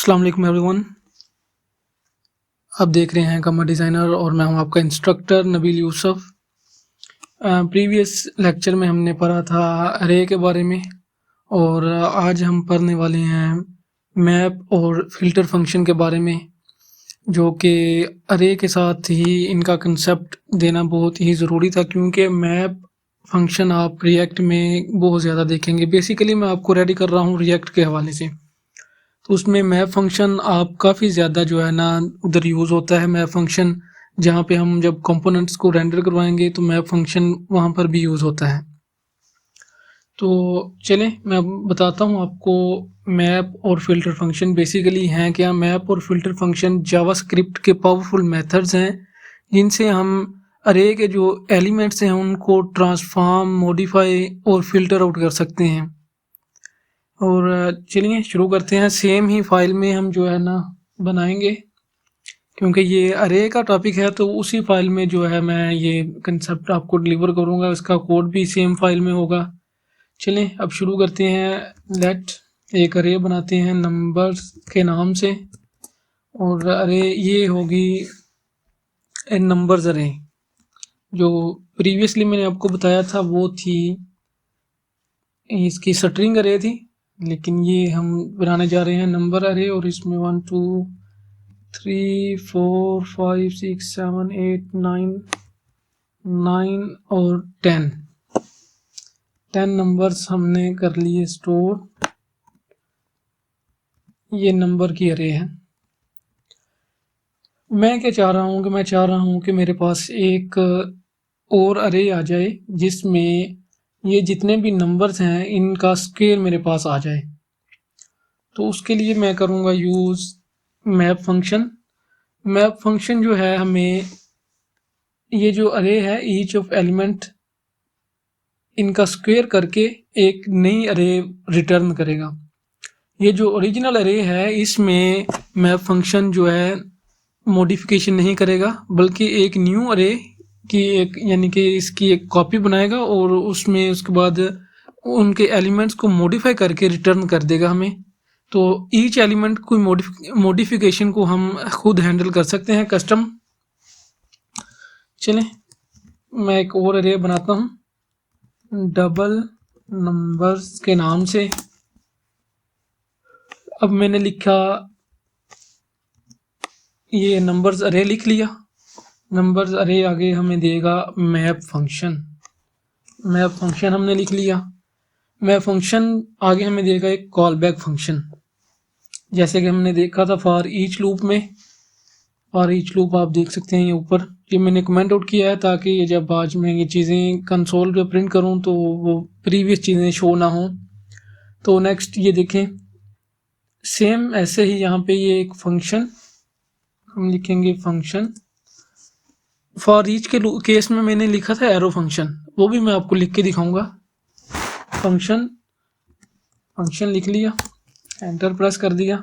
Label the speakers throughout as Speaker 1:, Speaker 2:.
Speaker 1: अस्सलाम वालेकुम एवरीवन। आप देख रहे हैं कमर डिज़ाइनर और मैं हूं आपका instructor Nabeel Yusuf. Previous lecture में हमने पढ़ा था अरे के बारे में और आज हम पढ़ने वाले हैं मैप और फिल्टर फंक्शन के बारे में, जो कि अरे के साथ ही इनका कंसेप्ट देना बहुत ही ज़रूरी था क्योंकि मैप फंक्शन आप रिएक्ट में बहुत ज़्यादा देखेंगे। बेसिकली मैं आपको रेडी कर रहा हूँ रिएक्ट के हवाले से, तो उसमें मैप फंक्शन आप काफ़ी ज़्यादा जो है ना उधर यूज़ होता है। मैप फंक्शन जहाँ पे हम जब कंपोनेंट्स को रेंडर करवाएंगे तो मैप फंक्शन वहाँ पर भी यूज़ होता है। तो चलें मैं अब बताता हूँ आपको मैप और फिल्टर फंक्शन बेसिकली हैं क्या। मैप और फिल्टर फंक्शन जावास्क्रिप्ट के पावरफुल मेथड्स हैं जिनसे हम अरे के जो एलिमेंट्स हैं उनको ट्रांसफॉर्म, मॉडिफाई और फिल्टर आउट कर सकते हैं। और चलिए शुरू करते हैं। सेम ही फाइल में हम जो है ना बनाएंगे, क्योंकि ये अरे का टॉपिक है तो उसी फाइल में जो है मैं ये कंसेप्ट आपको डिलीवर करूँगा। इसका कोड भी सेम फाइल में होगा। चलें अब शुरू करते हैं। लेट एक अरे बनाते हैं नंबर्स के नाम से, और अरे ये होगी नंबर्स अरे। जो प्रीवियसली मैंने आपको बताया था वो थी इसकी स्ट्रिंग अरे थी, लेकिन ये हम बनाने जा रहे हैं नंबर अरे। और इसमें 1 2 3 4 5 6 7 8 9 और 10 नंबर्स हमने कर लिए स्टोर। ये नंबर की अरे है। मैं क्या चाह रहा हूँ कि मैं चाह रहा हूँ कि मेरे पास एक और अरे आ जाए जिसमें ये जितने भी नंबर्स हैं इनका स्क्वायर मेरे पास आ जाए। तो उसके लिए मैं करूँगा use map function. Map function जो है हमें ये जो अरे है ईच ऑफ एलिमेंट इनका स्क्वायर करके एक नई अरे रिटर्न करेगा। ये जो ओरिजिनल अरे है इसमें मैप फंक्शन जो है मॉडिफिकेशन नहीं करेगा, बल्कि एक न्यू अरे की एक यानी कि इसकी एक कॉपी बनाएगा और उसमें उसके बाद उनके एलिमेंट्स को मॉडिफाई करके रिटर्न कर देगा हमें। तो ईच एलिमेंट कोई मॉडिफिकेशन को हम खुद हैंडल कर सकते हैं कस्टम। चलें मैं एक और अरे बनाता हूँ डबल नंबर्स के नाम से। अब मैंने लिखा ये नंबर्स अरे लिख लिया। नंबर्स अरे आगे हमें देगा मैप फंक्शन। मैप फंक्शन हमने लिख लिया। मैप फंक्शन आगे हमें देगा एक कॉल बैक फंक्शन, जैसे कि हमने देखा था फॉर ईच लूप में। फॉर ईच लूप आप देख सकते हैं ये ऊपर, ये मैंने कमेंट आउट किया है ताकि ये जब आज मैं ये चीज़ें कंसोल पे प्रिंट करूं तो वो प्रीवियस चीज़ें शो ना हो। तो नेक्स्ट ये देखें, सेम ऐसे ही यहाँ पे ये एक फंक्शन हम लिखेंगे फंक्शन। फॉर ईच के केस में मैंने लिखा था एरो फंक्शन, वो भी मैं आपको लिख के दिखाऊंगा। फंक्शन फंक्शन लिख लिया, एंटर प्रेस कर दिया,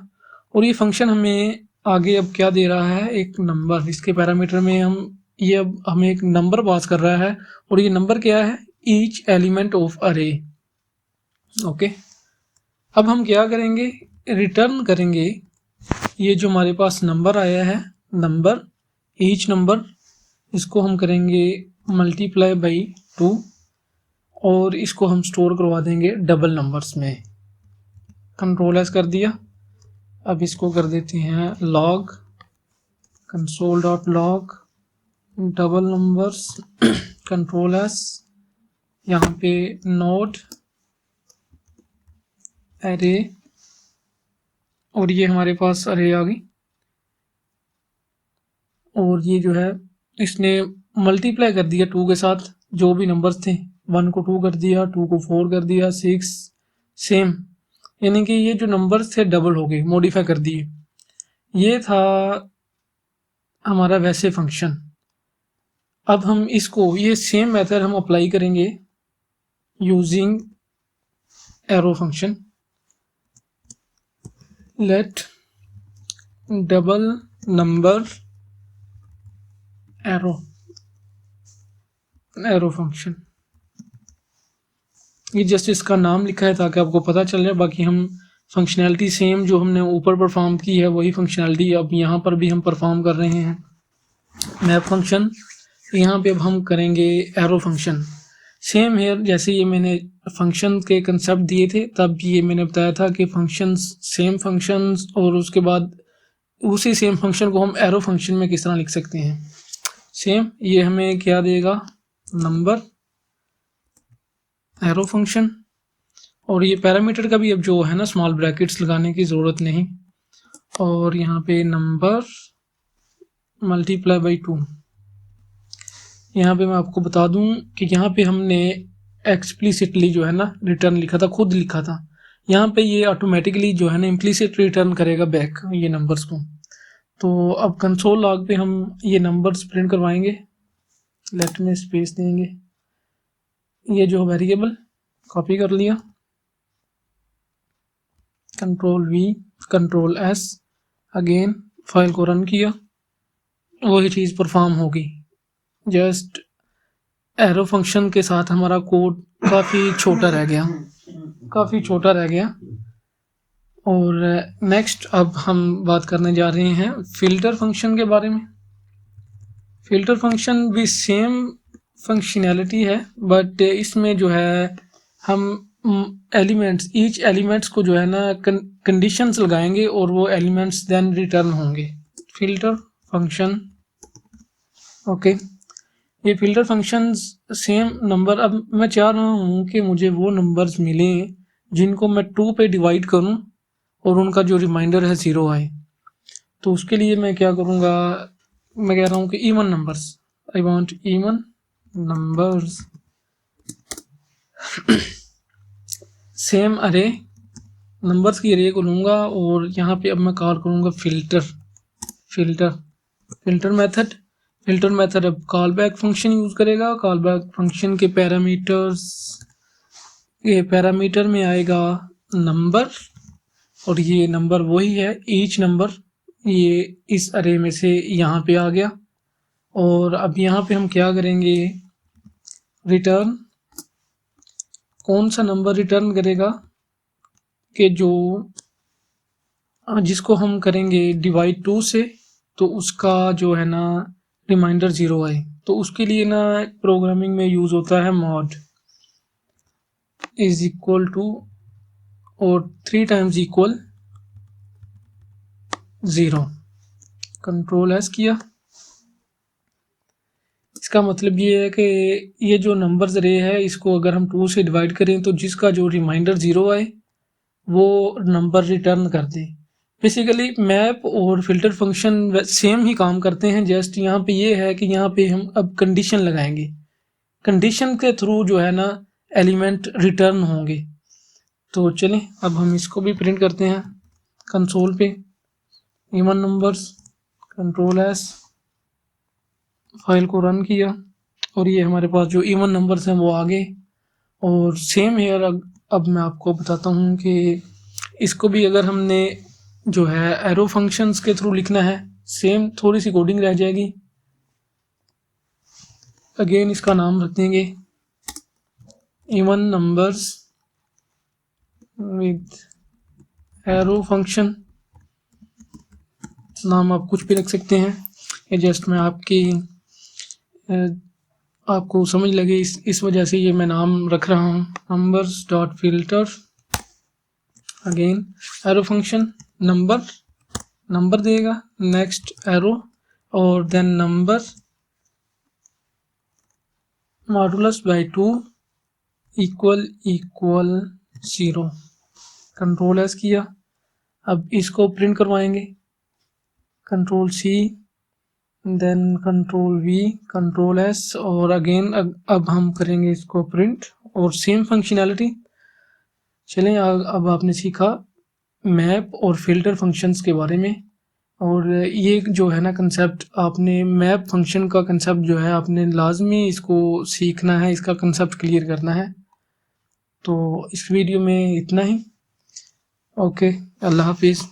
Speaker 1: और ये फंक्शन हमें आगे अब क्या दे रहा है, एक नंबर। इसके पैरामीटर में हम ये अब हमें एक नंबर पास कर रहा है, और ये नंबर क्या है, ईच एलिमेंट ऑफ अरे। ओके, अब हम क्या करेंगे, रिटर्न करेंगे ये जो हमारे पास नंबर आया है, नंबर ईच नंबर, इसको हम करेंगे मल्टीप्लाई बाई 2 और इसको हम स्टोर करवा देंगे डबल नंबर्स में। कंट्रोल एस कर दिया। अब इसको कर देते हैं log, console dot log double numbers control S, यहाँ पे नोड अरे, और ये हमारे पास अरे आ गई। और ये जो है इसने मल्टीप्लाई कर दिया 2 के साथ, जो भी नंबर्स थे, 1 को 2 कर दिया, 2 को 4 कर दिया, 6 सेम, यानी कि ये जो नंबर्स थे डबल हो गए, मॉडिफाई कर दिए। ये था हमारा वैसे फंक्शन। अब हम इसको ये सेम मेथड हम अप्लाई करेंगे using arrow function. Let double number arrow function. ये जस्ट इसका नाम लिखा है ताकि आपको पता चल जाए, बाकी हम फंक्शनैलिटी सेम जो हमने ऊपर परफॉर्म की है वही फंक्शनैलिटी अब यहाँ पर भी हम परफॉर्म कर रहे हैं। मैप फंक्शन, यहाँ पे अब हम करेंगे एरो फंक्शन। सेम हेयर, जैसे ये मैंने फंक्शन के कंसेप्ट दिए थे तब ये मैंने बताया था कि फंक्शंस सेम फंक्शंस और उसके बाद उसी सेम फंक्शन को हम एरो फंक्शन में किस तरह लिख सकते हैं। सेम ये हमें क्या देगा, नंबर, एरो फंक्शन, और ये पैरामीटर का भी अब जो है ना स्मॉल ब्रैकेट्स लगाने की ज़रूरत नहीं, और यहाँ पे नंबर मल्टीप्लाई बाई 2। यहाँ पे मैं आपको बता दूं कि यहाँ पे हमने एक्सप्लिसिटली जो है ना रिटर्न लिखा था, खुद लिखा था। यहाँ पे ये ऑटोमेटिकली जो है ना इम्प्लिसिट रिटर्न करेगा बैक ये नंबर्स को। तो अब कंसोल लॉग पे हम ये नंबर्स प्रिंट करवाएंगे, लेफ्ट में स्पेस देंगे, ये जो वेरिएबल कॉपी कर लिया, control V control S, again file को रन किया, वही चीज़ परफॉर्म होगी। जस्ट एरो फंक्शन के साथ हमारा कोड काफ़ी छोटा रह गया। और नेक्स्ट अब हम बात करने जा रहे हैं फ़िल्टर फंक्शन के बारे में। फ़िल्टर फंक्शन भी सेम फंक्शनैलिटी है, बट इसमें जो है हम एलिमेंट्स, ईच एलिमेंट्स को जो है ना कंडीशंस लगाएंगे और वो एलिमेंट्स देन रिटर्न होंगे। Filter function, okay. ये फ़िल्टर फंक्शंस सेम नंबर, अब मैं चाह रहा हूँ कि मुझे वो नंबर्स मिलें जिनको मैं 2 पे डिवाइड करूँ और उनका जो रिमाइंडर है 0 आए। तो उसके लिए मैं क्या करूँगा, मैं कह रहा हूँ कि even numbers, I want even numbers. Same अरे, नंबर्स की अरे को लूँगा और यहाँ पे अब मैं कॉल करूँगा फ़िल्टर मेथड अब कॉल बैक फंक्शन यूज़ करेगा। कॉल बैक फंक्शन के पैरामीटर में आएगा नंबर, और ये नंबर वही है, ईच नंबर, ये इस अरे में से यहाँ पे आ गया। और अब यहाँ पे हम क्या करेंगे, रिटर्न, कौन सा नंबर रिटर्न करेगा कि जिसको हम करेंगे डिवाइड 2 से, तो उसका जो है ना रिमाइंडर 0 आए। तो उसके लिए ना प्रोग्रामिंग में यूज़ होता है मॉड इज इक्वल टू और 3 टाइम्स इक्वल 0, कंट्रोल एस किया। इसका मतलब ये है कि ये जो नंबर्स रे है इसको अगर हम 2 से डिवाइड करें तो जिसका जो रिमाइंडर 0 आए वो नंबर रिटर्न कर दे। बेसिकली मैप और फिल्टर फंक्शन सेम ही काम करते हैं, जस्ट यहाँ पे ये है कि यहाँ पे हम अब कंडीशन लगाएंगे, कंडीशन के थ्रू जो है ना एलिमेंट रिटर्न होंगे। तो चलें अब हम इसको भी प्रिंट करते हैं कंसोल पे, even numbers, control S, file को रन किया और ये हमारे पास जो इवन नंबर्स हैं वो आ गए। और सेम हेयर अब मैं आपको बताता हूँ कि इसको भी अगर हमने जो है एरो फंक्शंस के थ्रू लिखना है, सेम थोड़ी सी कोडिंग रह जाएगी। अगेन इसका नाम रख देंगे even numbers with arrow function, नाम आप कुछ भी रख सकते हैं, ये जस्ट मैं आपको समझ लगे इस वजह से ये मैं नाम रख रहा हूँ, numbers dot filter, again arrow function, number देगा, नेक्स्ट एरो और then number modulus by 2 equal 0, control S किया। अब इसको प्रिंट करवाएंगे, control C, then control V control S, और अगेन अब हम करेंगे इसको प्रिंट और सेम फंक्शनैलिटी। चलें अब आपने सीखा मैप और फिल्टर फंक्शंस के बारे में, और ये जो है ना कंसेप्ट आपने मैप फंक्शन का कंसेप्ट जो है आपने लाजमी इसको सीखना है, इसका कंसेप्ट क्लियर करना है। तो इस वीडियो में इतना ही, ओके, अल्लाह हाफिज़।